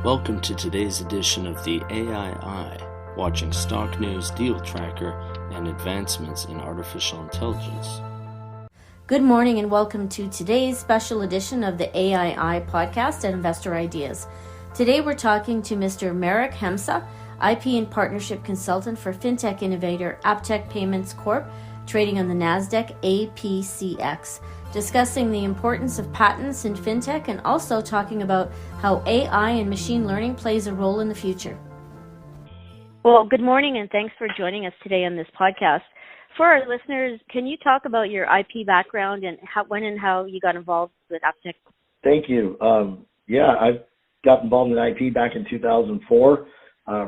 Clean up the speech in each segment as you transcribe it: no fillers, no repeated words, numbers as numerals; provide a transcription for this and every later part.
Welcome to today's edition of the AI Eye, watching stock news, deal tracker, and advancements in artificial intelligence. Good morning and welcome to today's special edition of the AI Eye podcast and Investor Ideas. Today we're talking to Mr. Marek Hemsa, IP and Partnership Consultant for Fintech innovator AppTech Payments Corp, trading on the NASDAQ APCX, discussing the importance of patents in fintech and also talking about how AI and machine learning plays a role in the future. Well, good morning and thanks for joining us today on this podcast. For our listeners, can you talk about your IP background and when and how you got involved with AppTech? Thank you. I got involved in IP back in 2004,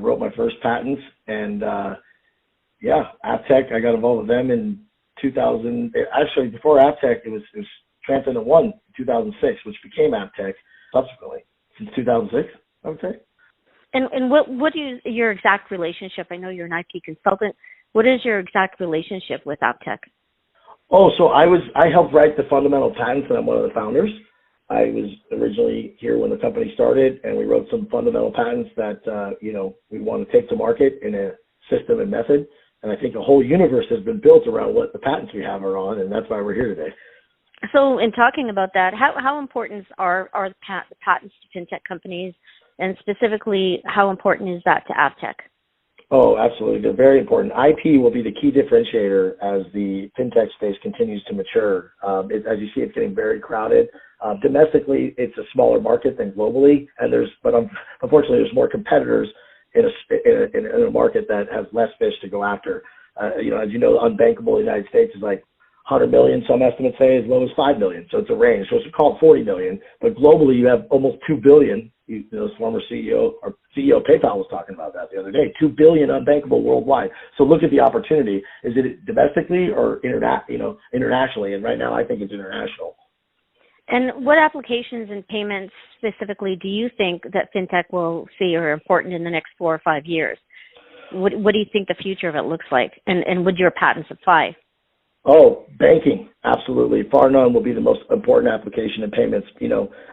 wrote my first patents, and AppTech, I got involved with them in 2000. Actually, before AppTech, it was Transcendent One in 2006, which became AppTech subsequently, since 2006, I would say. And what is your exact relationship? I know you're an IP consultant. What is your exact relationship with AppTech? Oh, so I helped write the fundamental patents, and I'm one of the founders. I was originally here when the company started, and we wrote some fundamental patents that we want to take to market in a system and method. And I think a whole universe has been built around what the patents we have are on, and that's why we're here today. So in talking about that, how important are the patents to fintech companies, and specifically, how important is that to AppTech? Oh, absolutely. They're very important. IP will be the key differentiator as the fintech space continues to mature. As you see, it's getting very crowded. Domestically, it's a smaller market than globally, but unfortunately, there's more competitors in a market that has less fish to go after. As you know, unbankable in the United States is like 100 million. Some estimates say as low as 5 million. So it's a range. So it's called 40 million. But globally, you have almost 2 billion. Former CEO of PayPal was talking about that the other day. 2 billion unbankable worldwide. So look at the opportunity. Is it domestically or internationally? And right now, I think it's international. And what applications and payments specifically do you think that fintech will see are important in the next 4 or 5 years? What do you think the future of it looks like? And would your patents apply? Oh, banking, absolutely. Bar none will be the most important application in payments.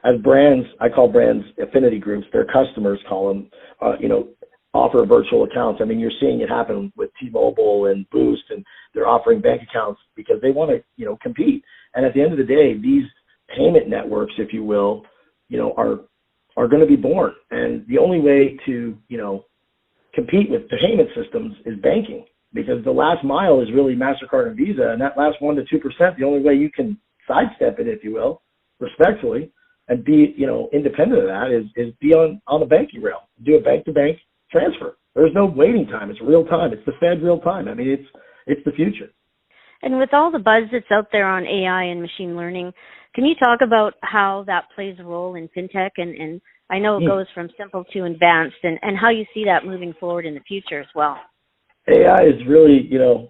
As brands, I call brands affinity groups. Their customers call them, offer virtual accounts. I mean, you're seeing it happen with T-Mobile and Boost, and they're offering bank accounts because they want to, compete. And at the end of the day, these payment networks, if you will, are going to be born. And the only way to, compete with the payment systems is banking. Because the last mile is really MasterCard and Visa, and that last 1% to 2%, the only way you can sidestep it, if you will, respectfully, and be, independent of that is be on the banking rail. Do a bank-to-bank transfer. There's no waiting time. It's real time. It's the Fed real time. I mean, it's the future. And with all the buzz that's out there on AI and machine learning, can you talk about how that plays a role in fintech? And I know it goes from simple to advanced, and how you see that moving forward in the future as well. AI is really,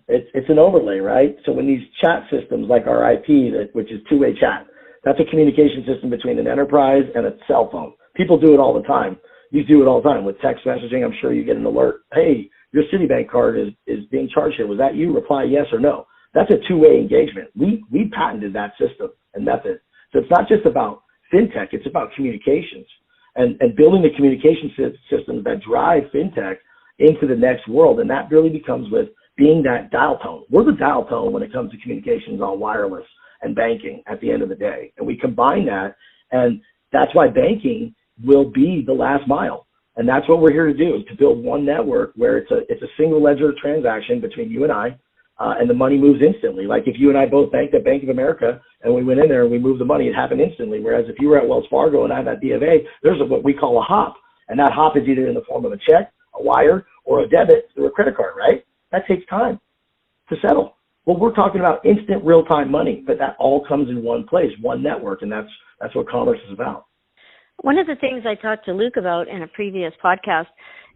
it's an overlay, right? So when these chat systems like our IP, which is two-way chat, that's a communication system between an enterprise and a cell phone. People do it all the time. You do it all the time with text messaging. I'm sure you get an alert. Hey, your Citibank card is being charged here. Was that you? Reply yes or no. That's a two-way engagement. We patented that system and method. So it's not just about fintech. It's about communications and building the communication systems that drive fintech into the next world. And that really becomes with being that dial tone. We're the dial tone when it comes to communications on wireless and banking at the end of the day. And we combine that, and that's why banking will be the last mile. And that's what we're here to do, is to build one network where it's a single ledger transaction between you and I, and the money moves instantly. Like if you and I both banked at Bank of America and we went in there and we moved the money, it happened instantly. Whereas if you were at Wells Fargo and I'm at B of A, there's what we call a hop. And that hop is either in the form of a check, a wire, or a debit through a credit card, right? That takes time to settle. Well, we're talking about instant real-time money, but that all comes in one place, one network, and that's what commerce is about. One of the things I talked to Luke about in a previous podcast,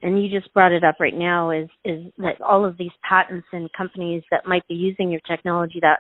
and you just brought it up right now, is that all of these patents and companies that might be using your technology that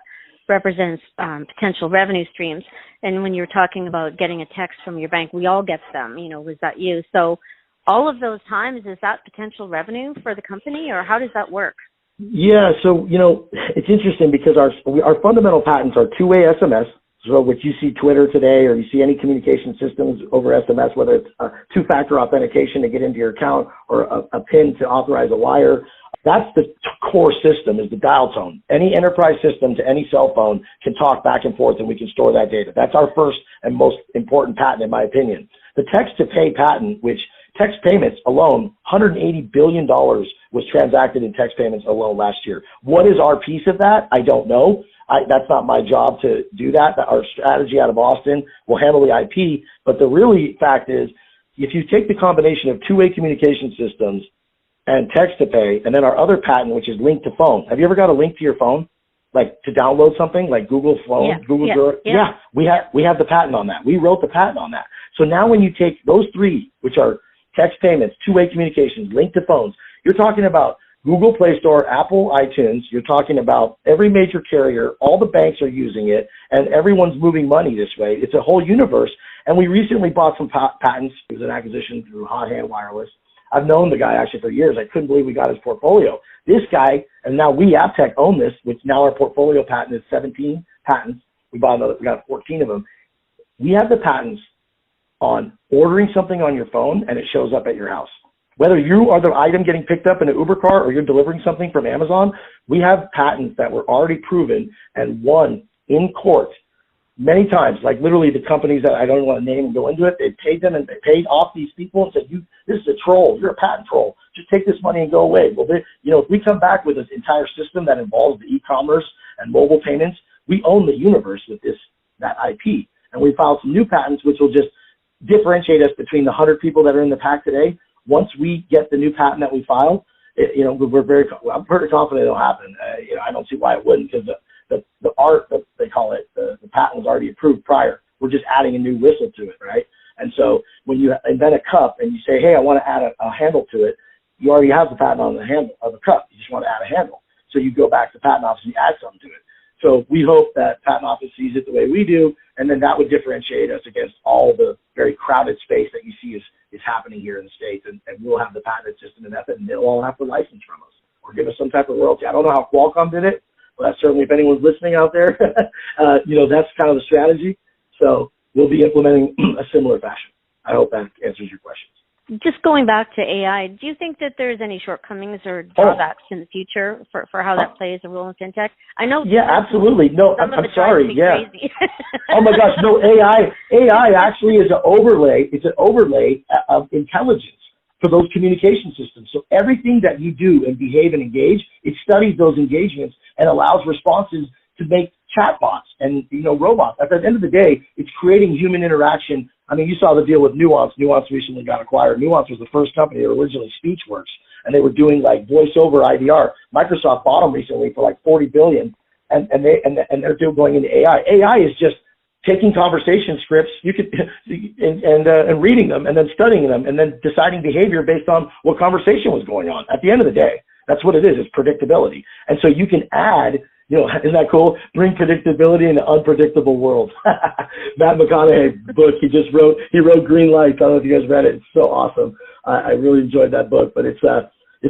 represents potential revenue streams. And when you're talking about getting a text from your bank, we all get them, was that you? So all of those times, is that potential revenue for the company, or how does that work? Yeah, so, it's interesting because our fundamental patents are two-way SMS, So when you see Twitter today, or you see any communication systems over SMS, whether it's a two-factor authentication to get into your account or a PIN to authorize a wire, that's the core system, is the dial tone. Any enterprise system to any cell phone can talk back and forth, and we can store that data. That's our first and most important patent, in my opinion. The text-to-pay patent, which text payments alone, $180 billion was transacted in text payments alone last year. What is our piece of that? I don't know. That's not my job to do that. Our strategy out of Austin will handle the IP. But the really fact is, if you take the combination of two-way communication systems and text to pay, and then our other patent, which is link to phone. Have you ever got a link to your phone, like to download something like Google Phone, Yeah, we have the patent on that. We wrote the patent on that. So now when you take those three, which are text payments, two-way communications, link to phones, you're talking about Google Play Store, Apple iTunes, you're talking about every major carrier, all the banks are using it, and everyone's moving money this way. It's a whole universe. And we recently bought some patents. It was an acquisition through Hot Hand Wireless. I've known the guy actually for years. I couldn't believe we got his portfolio. This guy, and now we, AppTech, own this, which now our portfolio patent is 17 patents. We got 14 of them. We have the patents on ordering something on your phone and it shows up at your house. Whether you are the item getting picked up in an Uber car or you're delivering something from Amazon, we have patents that were already proven and won in court many times. Like literally the companies that I don't want to name and go into it, they paid them and they paid off these people and said, this is a troll. You're a patent troll. Just take this money and go away. Well, if we come back with this entire system that involves the e-commerce and mobile payments, we own the universe with that IP. And we filed some new patents, which will just differentiate us between the 100 people that are in the pack today. Once we get the new patent that we filed, I'm pretty confident it'll happen. I don't see why it wouldn't, because the art, they call it, the patent was already approved prior. We're just adding a new whistle to it, right? And so when you invent a cup and you say, hey, I want to add a handle to it, you already have the patent on the handle of the cup. You just want to add a handle. So you go back to the patent office and you add something to it. So we hope that patent office sees it the way we do, and then that would differentiate us against all the very crowded space that you see is happening here in the States, and we'll have the patented system and method, and they'll all have to license from us or give us some type of royalty. I don't know how Qualcomm did it, but certainly if anyone's listening out there, that's kind of the strategy. So we'll be implementing a similar fashion. I hope that answers your questions. Just going back to AI, do you think that there's any shortcomings or drawbacks in the future for how that plays a role in fintech? I know. Yeah, absolutely. No, I'm sorry. Yeah. Oh my gosh. No, AI actually is an overlay. It's an overlay of intelligence for those communication systems. So everything that you do and behave and engage, it studies those engagements and allows responses to make chatbots and robots. At the end of the day, it's creating human interaction. I mean, you saw the deal with Nuance. Nuance recently got acquired. Nuance was the first company that originally SpeechWorks, and they were doing like voice over IVR. Microsoft bought them recently for like $40 billion, and they're still going into AI. AI is just taking conversation scripts and reading them and then studying them and then deciding behavior based on what conversation was going on. At the end of the day, that's what it is. It's predictability, and so you can add. Isn't that cool? Bring predictability in an unpredictable world. Matt McConaughey's book he wrote Green Lights. I don't know if you guys read it. It's so awesome. I really enjoyed that book. But it's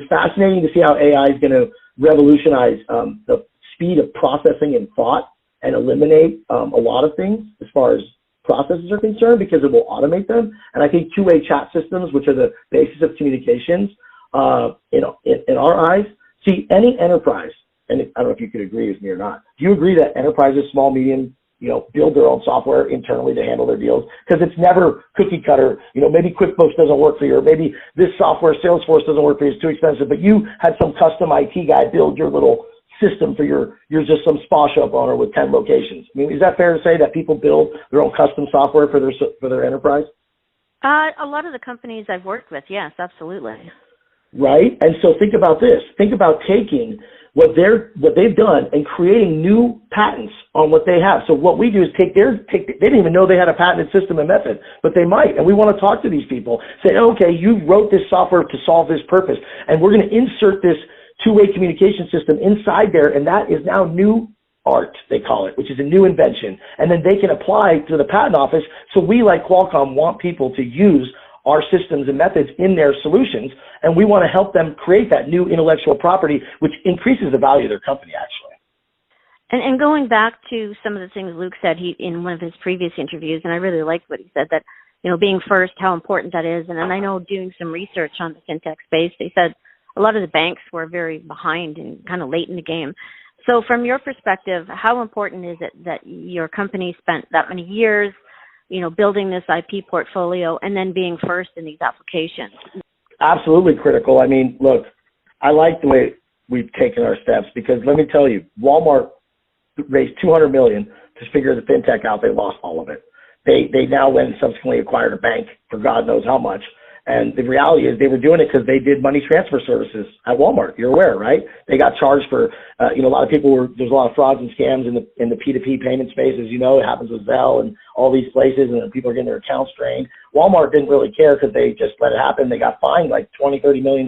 fascinating to see how AI is going to revolutionize the speed of processing and thought and eliminate a lot of things as far as processes are concerned, because it will automate them. And I think two-way chat systems, which are the basis of communications, in our eyes, see any enterprise. And I don't know if you could agree with me or not. Do you agree that enterprises, small, medium, build their own software internally to handle their deals? Because it's never cookie cutter. Maybe QuickBooks doesn't work for you, or maybe this software, Salesforce, doesn't work for you. It's too expensive. But you had some custom IT guy build your little system for you're just some spa shop owner with 10 locations. I mean, is that fair to say that people build their own custom software for their enterprise? A lot of the companies I've worked with, yes, absolutely. Right? And so think about this. Think about taking what they've done and creating new patents on what they have. So what we do is they didn't even know they had a patented system and method, but they might. And we want to talk to these people, say, okay, you wrote this software to solve this purpose, and we're going to insert this two-way communication system inside there, and that is now new art, they call it, which is a new invention. And then they can apply to the patent office. So we, like Qualcomm, want people to use our systems and methods in their solutions, and we want to help them create that new intellectual property, which increases the value of their company, actually. And going back to some of the things Luke said in one of his previous interviews, and I really liked what he said, that, being first, how important that is. And I know doing some research on the fintech space, they said a lot of the banks were very behind and kind of late in the game. So from your perspective, how important is it that your company spent that many years, building this IP portfolio and then being first in these applications? Absolutely critical. I mean, look, I like the way we've taken our steps because let me tell you, Walmart raised $200 million to figure the fintech out. They lost all of it. They now went and subsequently acquired a bank for God knows how much. And the reality is they were doing it because they did money transfer services at Walmart. You're aware, right? They got charged for, a lot of people there's a lot of frauds and scams in the P2P payment space. As you know, it happens with Zelle and all these places, and then people are getting their accounts drained. Walmart didn't really care because they just let it happen. They got fined like $20, $30 million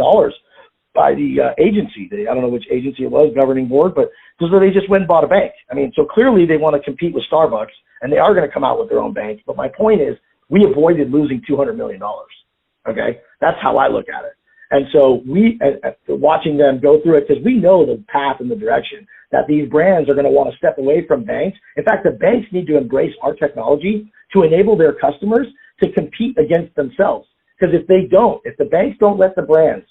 by the agency. I don't know which agency it was, governing board, but so they just went and bought a bank. I mean, so clearly they want to compete with Starbucks, and they are going to come out with their own bank. But my point is, we avoided losing $200 million. Okay, that's how I look at it. And so watching them go through it, because we know the path and the direction that these brands are going to want to step away from banks. In fact, the banks need to embrace our technology to enable their customers to compete against themselves. Because if the banks don't let the brands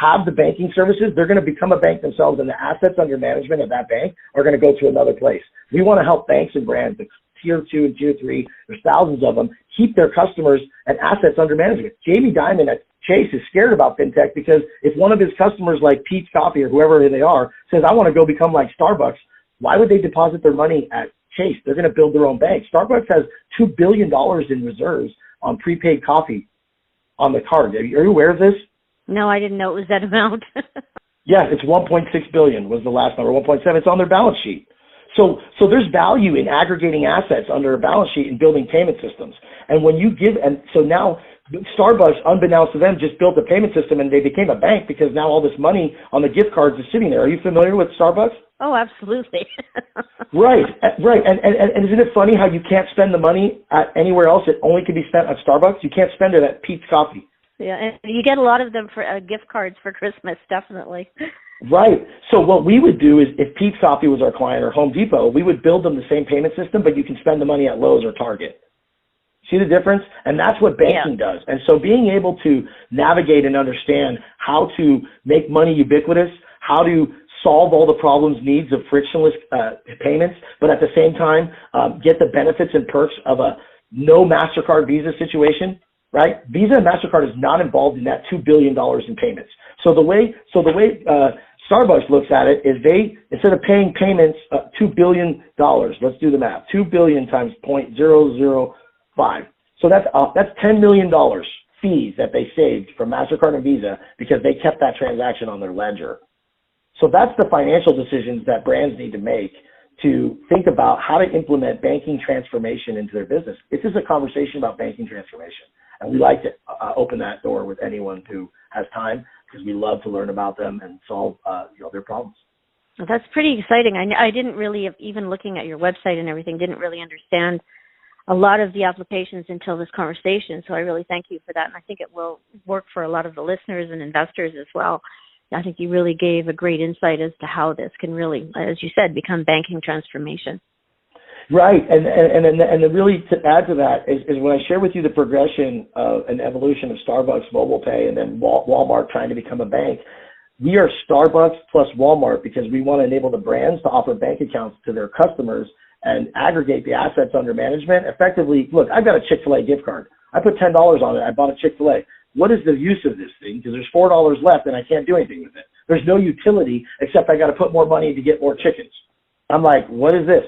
have the banking services, they're going to become a bank themselves, and the assets under management of that bank are going to go to another place. We want to help banks and brands, tier 2 and tier 3, there's thousands of them, keep their customers and assets under management. Jamie Dimon at Chase is scared about fintech because if one of his customers like Pete's Coffee or whoever they are says, I want to go become like Starbucks, why would they deposit their money at Chase? They're going to build their own bank. Starbucks has $2 billion in reserves on prepaid coffee on the card. Are you aware of this? No, I didn't know it was that amount. Yeah, it's 1.6 billion was the last number, 1.7. It's on their balance sheet. So there's value in aggregating assets under a balance sheet and building payment systems. And when you and so now Starbucks, unbeknownst to them, just built a payment system and they became a bank because now all this money on the gift cards is sitting there. Are you familiar with Starbucks? Oh, absolutely. Right. And isn't it funny how you can't spend the money at anywhere else? It only can be spent at Starbucks. You can't spend it at Pete's Coffee. Yeah, and you get a lot of them for gift cards for Christmas, definitely. Right. So what we would do is if Pete's Coffee was our client or Home Depot, we would build them the same payment system, but you can spend the money at Lowe's or Target. See the difference? And that's what banking does. And so being able to navigate and understand how to make money ubiquitous, how to solve all the problems, needs of frictionless payments, but at the same time get the benefits and perks of a no MasterCard Visa situation, right? Visa and MasterCard is not involved in that $2 billion in payments. So the way Starbucks looks at it is instead of paying payments $2 billion, let's do the math, 2 billion times 0.005. So that's $10 million fees that they saved from MasterCard and Visa because they kept that transaction on their ledger. So that's the financial decisions that brands need to make to think about how to implement banking transformation into their business. This is a conversation about banking transformation. And we like to open that door with anyone who has time because we love to learn about them and solve their problems. Well, that's pretty exciting. I didn't really, even looking at your website and everything, didn't really understand a lot of the applications until this conversation. So I really thank you for that. And I think it will work for a lot of the listeners and investors as well. I think you really gave a great insight as to how this can really, as you said, become banking transformation. Right, and really to add to that is when I share with you the progression of an evolution of Starbucks mobile pay and then Walmart trying to become a bank, we are Starbucks plus Walmart because we want to enable the brands to offer bank accounts to their customers and aggregate the assets under management. Effectively, look, I've got a Chick-fil-A gift card. I put $10 on it. I bought a Chick-fil-A. What is the use of this thing? Because there's $4 left and I can't do anything with it. There's no utility except I got to put more money to get more chickens. I'm like, what is this?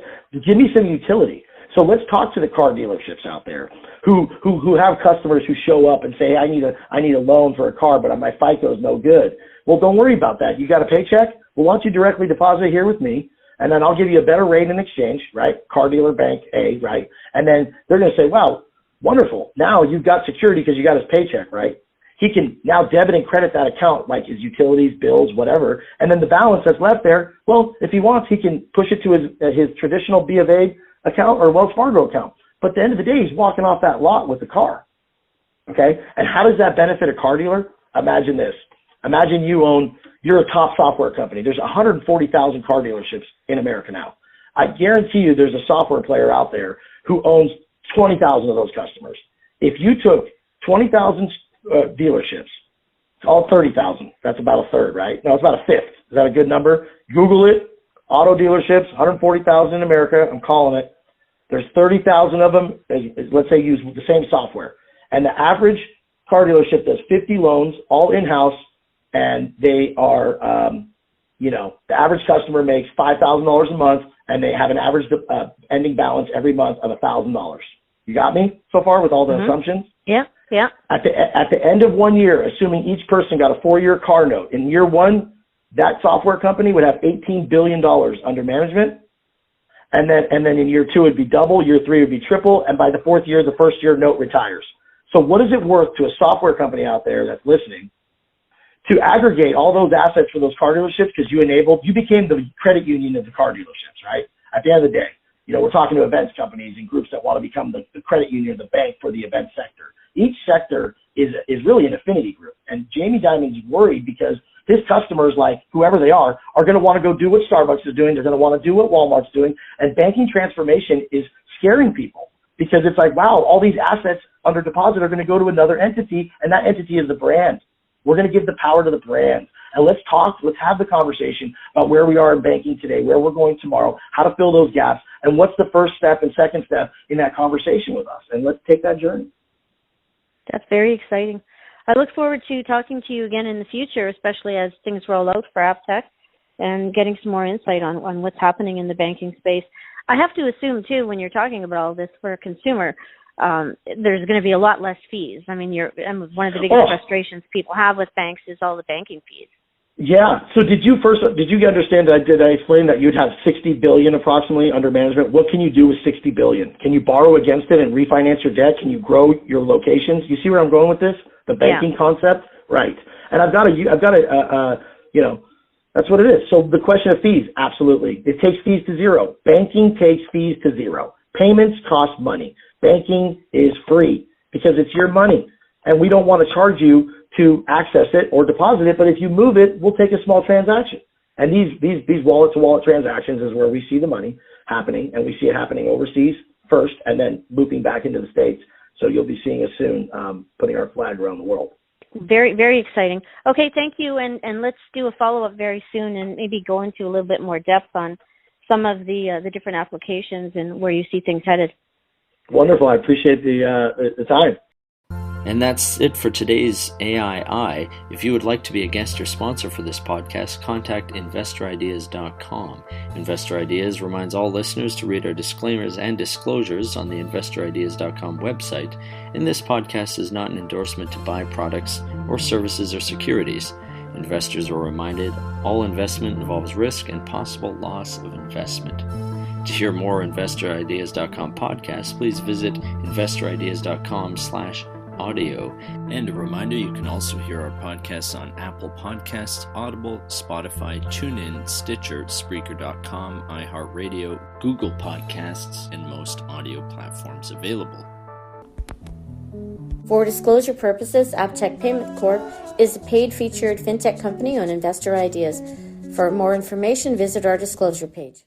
Give me some utility. So let's talk to the car dealerships out there who have customers who show up and say, hey, I need a loan for a car, but my FICO is no good. Well, don't worry about that. You got a paycheck? Well, why don't you directly deposit it here with me, and then I'll give you a better rate in exchange, right? Car dealer bank A, right? And then they're going to say, wow, wonderful. Now you've got security because you got his paycheck, right? He can now debit and credit that account, like his utilities, bills, whatever. And then the balance that's left there, well, if he wants, he can push it to his traditional B of A account or Wells Fargo account. But at the end of the day, he's walking off that lot with the car. Okay? And how does that benefit a car dealer? Imagine this. Imagine you're a top software company. There's 140,000 car dealerships in America now. I guarantee you there's a software player out there who owns 20,000 of those customers. If you took 20,000 dealerships, all 30,000, that's about a third, right? No, it's about a fifth. Is that a good number? Google it. Auto dealerships, 140,000 in America. I'm calling it. There's 30,000 of them, let's say, use the same software. And the average car dealership does 50 loans, all in-house, and they are, the average customer makes $5,000 a month, and they have an average ending balance every month of $1,000. You got me so far with all the assumptions? Yeah. At the end of 1 year, assuming each person got a 4-year car note, in year one, that software company would have $18 billion under management. And then in year two, it'd be double. Year three would be triple. And by the fourth year, the first year note retires. So what is it worth to a software company out there that's listening to aggregate all those assets for those car dealerships? Because you became the credit union of the car dealerships, right? At the end of the day, we're talking to events companies and groups that want to become the credit union, the bank for the event sector. Each sector is really an affinity group. And Jamie Dimon's worried because his customers, like whoever they are going to want to go do what Starbucks is doing. They're going to want to do what Walmart's doing. And banking transformation is scaring people because it's like, wow, all these assets under deposit are going to go to another entity, and that entity is the brand. We're going to give the power to the brand. And let's have the conversation about where we are in banking today, where we're going tomorrow, how to fill those gaps, and what's the first step and second step in that conversation with us. And let's take that journey. That's very exciting. I look forward to talking to you again in the future, especially as things roll out for AppTech and getting some more insight on what's happening in the banking space. I have to assume, too, when you're talking about all this for a consumer, there's going to be a lot less fees. I mean, one of the biggest frustrations people have with banks is all the banking fees. Yeah. So did you understand that? Did I explain that you'd have $60 billion approximately under management? What can you do with $60 billion? Can you borrow against it and refinance your debt? Can you grow your locations? You see where I'm going with this? The banking concept? Right. And that's what it is. So the question of fees, absolutely. It takes fees to zero. Banking takes fees to zero. Payments cost money. Banking is free because it's your money. And we don't want to charge you to access it or deposit it, but if you move it, we'll take a small transaction. And these wallet-to-wallet transactions is where we see the money happening, and we see it happening overseas first and then looping back into the States. So you'll be seeing us soon putting our flag around the world. Very, very exciting. Okay, thank you, and let's do a follow-up very soon and maybe go into a little bit more depth on some of the different applications and where you see things headed. Wonderful. I appreciate the time. And that's it for today's AII. If you would like to be a guest or sponsor for this podcast, contact InvestorIdeas.com. Investor Ideas reminds all listeners to read our disclaimers and disclosures on the InvestorIdeas.com website, and this podcast is not an endorsement to buy products or services or securities. Investors are reminded all investment involves risk and possible loss of investment. To hear more InvestorIdeas.com podcasts, please visit InvestorIdeas.com/audio. And a reminder, you can also hear our podcasts on Apple Podcasts, Audible, Spotify, TuneIn, Stitcher, Spreaker.com, iHeartRadio, Google Podcasts, and most audio platforms available. For disclosure purposes, AppTech Payment Corp is a paid featured fintech company on Investor Ideas. For more information, visit our disclosure page.